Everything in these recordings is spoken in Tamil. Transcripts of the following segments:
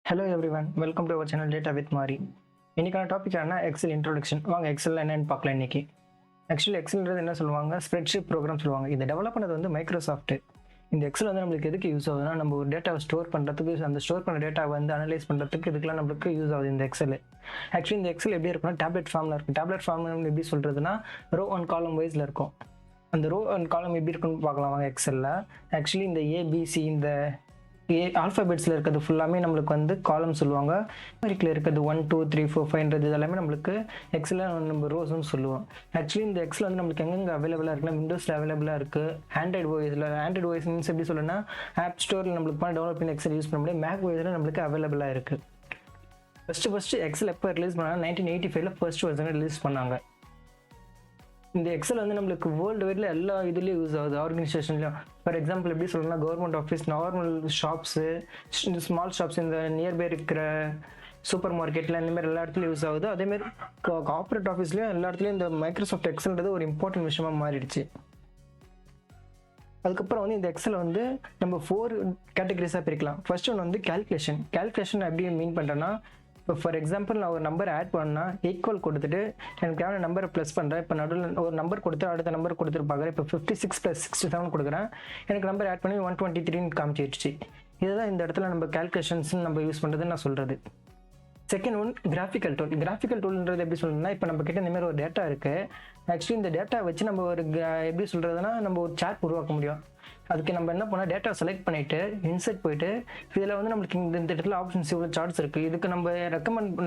Hello everyone, welcome to our channel Data with Mari. இன்னைக்கான டாபிக் என்ன எக்ஸல் இன்ட்ரோடக்ஷன். வாங்க எக்ஸல் என்னன்னு பார்க்கலாம் இன்னைக்கு. ஆக்சுவலி எக்ஸல்ன்றது என்ன சொல்லுவாங்க, ஸ்ப்ரெட்ஷீட் ப்ரோக்ராம் சொல்லுவாங்க. இதை டெவலப் பண்ணது வந்து மைக்ரோசாஃப்ட். இந்த எக்ஸல் வந்து நம்மளுக்கு எதுக்கு யூஸ் ஆகுதுன்னா, நம்ம ஒரு டேட்டாவை ஸ்டோர் பண்ணுறதுக்கு, அந்த ஸ்டோர் பண்ண டேட்டாவை வந்து அனலைஸ் பண்ணுறதுக்கு இதுக்கெல்லாம் நம்மளுக்கு யூஸ் ஆகுது இந்த எக்ஸல். ஆக்சுவலி இந்த எக்ஸல் எப்படி இருக்குன்னா டேப்லெட் ஃபார்மில் இருக்கும். டேப்லெட் ஃபார்ம் எப்படி சொல்கிறதுனா ரோ அண்ட் காலம் வைஸில் இருக்கும். அந்த ரோ அண்ட் காலம் எப்படி இருக்குன்னு பார்க்கலாம் வாங்க எக்ஸலில். ஆக்சுவலி இந்த ஏபிசி இந்த ஆல்ஃபபெட்ஸில் இருக்கிறது ஃபுல்லாமே நம்மளுக்கு வந்து காலம் சொல்லுவாங்க. அமெரிக்கில் இருக்கிறது 1 2 3 4 5 எல்லாமே நம்மளுக்கு எக்ஸலில் நம்ம ரோஸ்ன்னு சொல்லுவோம். ஆக்சுவலி இந்த எக்ஸல் வந்து நம்மளுக்கு எங்கெங்கே அவைலபிளாக இருக்குன்னா, விண்டோஸில் அவைலபிளாக இருக்குது. ஆண்ட்ராய்டு ஓஎஸில், ஆண்ட்ராய்டு ஓஎஸ் மீன்ஸ் எப்படி சொல்லணும்னா ஆப் ஸ்டோரில் நம்மளுக்கு டெவலப் பண்ணி எக்ஸல் யூஸ் பண்ண முடியும். மேக் ஓஎஸில் நம்மளுக்கு அவைலபிளாக இருக்குது. ஃபஸ்ட்டு எக்ஸல் எப்போ ரிலீஸ் பண்ணாங்கன்னா 1985 ஃபர்ஸ்ட் வெர்ஷன் ரிலீஸ் பண்ணாங்க. இந்த எக்ஸல் வந்து நம்மளுக்கு வேர்ல்டு வைடில் எல்லா இதுலேயும் யூஸ் ஆகுது, ஆர்கனைசேஷன்லையும். ஃபார் எக்ஸாம்பிள் எப்படி சொல்லணும்னா government office, normal shops, small shops, இந்த நியர்பை இருக்கிற சூப்பர் மார்க்கெட்டில் இந்தமாதிரி எல்லா இடத்துலையும் யூஸ் ஆகுது. அதேமாதிரி கார்பரேட் ஆஃபீஸ்லேயும் எல்லா இடத்துலையும் இந்த மைக்ரோசாஃப்ட் எக்ஸல்ன்றது ஒரு இம்பார்ட்டன்ட் விஷயமா மாறிடுச்சு. அதுக்கப்புறம் வந்து இந்த எக்ஸலை வந்து நம்ம 4 கேட்டகரிஸாக பிரிக்கலாம். ஃபர்ஸ்ட் ஒன்று வந்து கேல்குலேஷன் எப்படி மீன் பண்ணுறேன்னா, இப்போ ஃபார் எக்ஸாம்பிள் நான் ஒரு நம்பர் ஆட் பண்ணால் ஈக்குவல் கொடுத்துட்டு எனக்கு தேவையான நம்பரை ப்ளஸ் பண்ணுறேன். இப்போ நடுவில் ஒரு நம்பர் கொடுத்து அடுத்த நம்பர் கொடுத்துட்டு பார்க்குறேன். இப்போ 56 + 67 கொடுக்குறேன். எனக்கு நம்பர் ஆட் பண்ணி 123 காமிச்சிடுச்சு. இதுதான் இந்த இடத்துல நம்ம கேல்குலேஷன்ஸ் நம்ம யூஸ் பண்ணுறதுன்னு நான் சொல்கிறது. செகண்ட் ஒன் கிராஃபிக்கல் டூல்ன்றது எப்படி சொல்லணும்னா, இப்போ நம்ம கிட்ட இந்த மாதிரி ஒரு டேட்டா இருக்குது. ஆக்சுவலி இந்த டேட்டா வச்சு நம்ம ஒரு எப்படி சொல்கிறதுனா நம்ம ஒரு சார்ட் உருவாக்க முடியும். அதுக்கு நம்ம என்ன பண்ணால் டேட்டா செலக்ட் பண்ணிவிட்டு இன்சர்ட் போயிட்டு இதில் வந்து நம்மளுக்கு இந்த இடத்துல ஆப்ஷன்ஸ் இவ்வளோ சார்ட்ஸ் இருக்குது. இதுக்கு நம்ம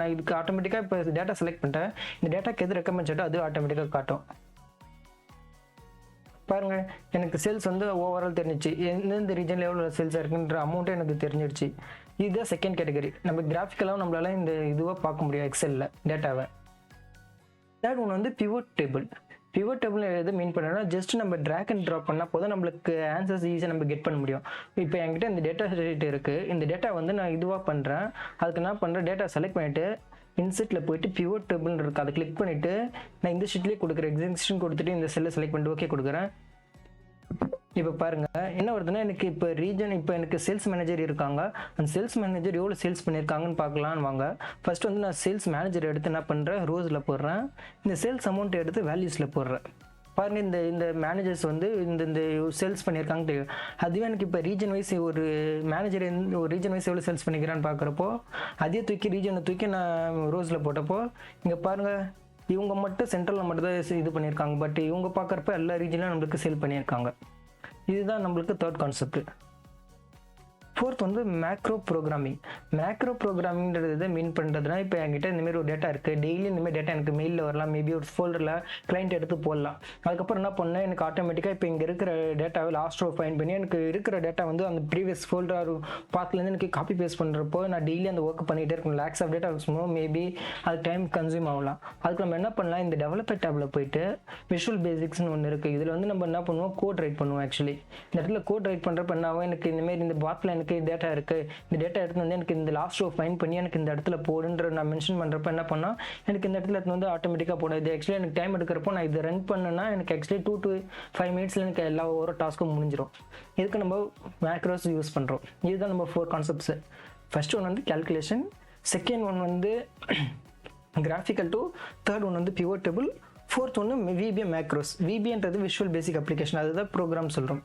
நான் இதுக்கு ஆட்டோமேட்டிக்காக இப்போ டேட்டா செலக்ட் பண்ணிட்டேன். இந்த டேட்டாக்கு எது ரெக்கமெண்ட் சார்ட்டோ அது ஆட்டோமேட்டிக்காக காட்டும். பாருங்கள், எனக்கு சேல்ஸ் வந்து ஓவரால் தெரிஞ்சிச்சு. எந்தெந்த ரீஜனில் எவ்வளோ சேல்ஸாக இருக்குன்ற அமௌண்ட்டே எனக்கு தெரிஞ்சிடுச்சு. இதுதான் செகண்ட் கேட்டகரி. நம்ம கிராஃபிக்கலாகவும் நம்மளால இந்த இதுவாக பார்க்க முடியும் எக்ஸலில் டேட்டாவை. தேர்ட் ஒன்று வந்து பிவோட் டேபிள் எது மீன் பண்ணோம்னா, ஜஸ்ட் நம்ம ட்ராக் அண்ட் ட்ராப் பண்ணால் போதும் நம்மளுக்கு ஆன்சர்ஸ் ஈஸியாக நம்ம கெட் பண்ண முடியும். இப்போ என்கிட்ட இந்த டேட்டா ஷீட் இருக்குது. இந்த டேட்டா வந்து நான் இதுவாக பண்ணுறேன். அதுக்கு என்ன பண்ணுறேன், டேட்டா செலக்ட் பண்ணிவிட்டு இன்செட்டில் போயிட்டு பிவோட் டேபிள்னு இருக்குது, அதை கிளிக் பண்ணிவிட்டு நான் இந்த ஷீட்லேயே கொடுக்குறேன். எக்ஸிஸ்டிங் கொடுத்துட்டு இந்த செல்லை செலக்ட் பண்ணிட்டு ஓகே கொடுக்குறேன். இப்போ பாருங்கள் என்ன வருதுன்னா, எனக்கு இப்போ எனக்கு சேல்ஸ் மேனேஜர் இருக்காங்க. அந்த சேல்ஸ் மேனேஜர் எவ்வளோ சேல்ஸ் பண்ணியிருக்காங்கன்னு பார்க்கலான்னு வாங்க. ஃபர்ஸ்ட் வந்து நான் சேல்ஸ் மேனேஜர் எடுத்து என்ன பண்ணுறேன், ரோஸில் போடுறேன். இந்த சேல்ஸ் அமௌண்ட் எடுத்து வேல்யூஸில் போடுறேன். பாருங்கள், இந்த மேனேஜர்ஸ் வந்து இந்த சேல்ஸ் பண்ணியிருக்காங்க தெரியும். அதுவே எனக்கு இப்போ ரீஜன் வைஸ் ஒரு மேனேஜர் ஒரு ரீஜன் வைஸ் எவ்வளோ சேல்ஸ் பண்ணிக்கிறான்னு பார்க்குறப்போ அதே ரீஜனை தூக்கி நான் ரோஸில் போட்டப்போ இங்கே பாருங்கள், இவங்க மட்டும் சென்ட்ரலில் மட்டும் தான் இது பண்ணியிருக்காங்க. பட் இவங்க பார்க்குறப்ப எல்லா ரீஜன்லையும் நம்மளுக்கு சேல் பண்ணியிருக்காங்க. இதுதான் நம்மளுக்கு தேர்ட் கான்செப்ட். ஃபோர்த் வந்து மேக்ரோ ப்ரோக்ராமிங்கிறது மீன் பண்ணுறதுனா, இப்போ என்கிட்ட இந்தமாரி ஒரு டேட்டா இருக்குது. டெய்லி இந்தமாதிரி டேட்டா எனக்கு மெயிலில் வரலாம், மேபி ஒரு ஃபோல்டரில் கிளைண்ட் எடுத்து போடலாம். அதுக்கப்புறம் என்ன பண்ணேன், எனக்கு ஆட்டோமேட்டிக்காக இப்போ இங்கே இருக்கிற டேட்டாவை லாஸ்ட் ரோ ஃபைன் பண்ணி எனக்கு இருக்கிற டேட்டா வந்து அந்த ப்ரீவியஸ் ஃபோல்டர் பார்த்துலேருந்து எனக்கு காப்பி பேஸ்ட் பண்ணுறப்போ நான் டெய்லி அந்த ஒர்க் பண்ணிகிட்டே இருக்கணும். லேக்ஸ் ஆஃப் டேட்டா வச்சுக்கணும், மேபி அது டைம் கன்சியூம் ஆகலாம். அதுக்கு நம்ம என்ன பண்ணலாம், இந்த டெவலப்பர் டேபில் போயிட்டு விஷுவல் பேசிக்ஸ்னு ஒன்று இருக்குது. இதில் வந்து நம்ம என்ன பண்ணுவோம், கோட் ரைட் பண்ணுவோம். ஆக்சுவலி இந்த இடத்துல கோட் ரைட் பண்ணுறப்ப என்ன ஆகும், எனக்கு இந்தமாரி இந்த பாட்டில் எனக்கு டேட்டா இருக்குது, இந்த டேட்டா எடுத்து வந்து எனக்கு இந்த லாஸ்ட் ரோ ஃபைன் பண்ணி எனக்கு இந்த இடத்துல போடுன்ற நான் மென்ஷன் பண்ணுறப்ப என்ன பண்ணால் எனக்கு இந்த இடத்துல எடுத்து வந்து ஆட்டோமேட்டிக்காக போடும். இது ஆக்சுவலி எனக்கு டைம் எடுக்கிறப்போ நான் இதை ரன் பண்ணேன்னா எனக்கு ஆக்சுவலி 2 to 5 மினிட்ஸில் எனக்கு எல்லா ஒரு டாஸ்க்கும் முடிஞ்சிடும். இதுக்கு நம்ம மேக்ரோஸ் யூஸ் பண்ணுறோம். இதுதான் நம்ம 4 கான்செப்ட்ஸு. ஃபர்ஸ்ட் ஒன் வந்து கேல்குலேஷன், செகண்ட் ஒன் வந்து கிராஃபிக்கல் டூ, தேர்ட் ஒன் வந்து பிவோட் டேபிள், ஃபோர்த் ஒன்று VBA macros. விபிஏன்றது Visual Basic application, அதுதான் ப்ரோக்ராம் சொல்கிறோம்.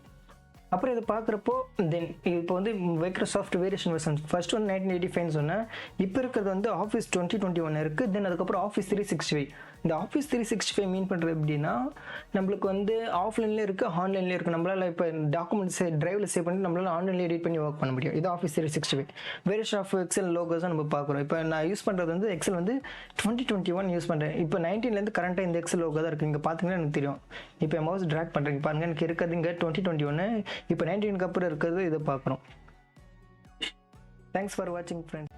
அப்புறம் இதை பார்க்குறப்போ தென் இப்போ வந்து மைக்ரோசாஃப்ட் வேரியேஷன் வெர்ஷன் ஃபர்ஸ்ட் ஒன்று 1985 சொன்னேன். இப்போ இருக்கிறது வந்து ஆஃபீஸ் 2021 இருக்குது. தென் அதுக்கப்புறம் ஆஃபீஸ் 365. இந்த ஆஃபீஸ் 365 மீன் பண்ணுறது எப்படின்னா, நம்மளுக்கு வந்து ஆஃப்லைன்லேயே இருக்குது, ஆன்லைன்லேயே இருக்குது. நம்மளால் இப்போ டாக்குமெண்ட்ஸ் ட்ரைவில் சேவ் பண்ணி நம்மளால் ஆன்லைன்லேயே எடிட் பண்ணி ஒர்க் பண்ண முடியும். இது ஆஃபீஸ் 365. வேரியேஷன் ஆஃப் எக்ஸல் லோகோஸும் நம்ம பார்க்குறோம். இப்போ நான் யூஸ் பண்ணுறது வந்து எக்ஸல் வந்து 2021 யூஸ் பண்ணுறேன். இப்போ 19லேருந்து கரண்ட்டாக இந்த எக்ஸல் லோகோ தான் இருக்குது. இங்கே பார்த்தீங்கன்னா எனக்கு தெரியும். இப்போ மவுஸ் ட்ராக் பண்ணுறீங்க பாருங்கள், எனக்கு இருக்கிறது இங்கே 2021. இப்போ 19க்கு அப்புறம் இருக்கிறது இதை பார்க்குறோம். தேங்க்ஸ் ஃபார் வாட்சிங் ஃப்ரெண்ட்ஸ்.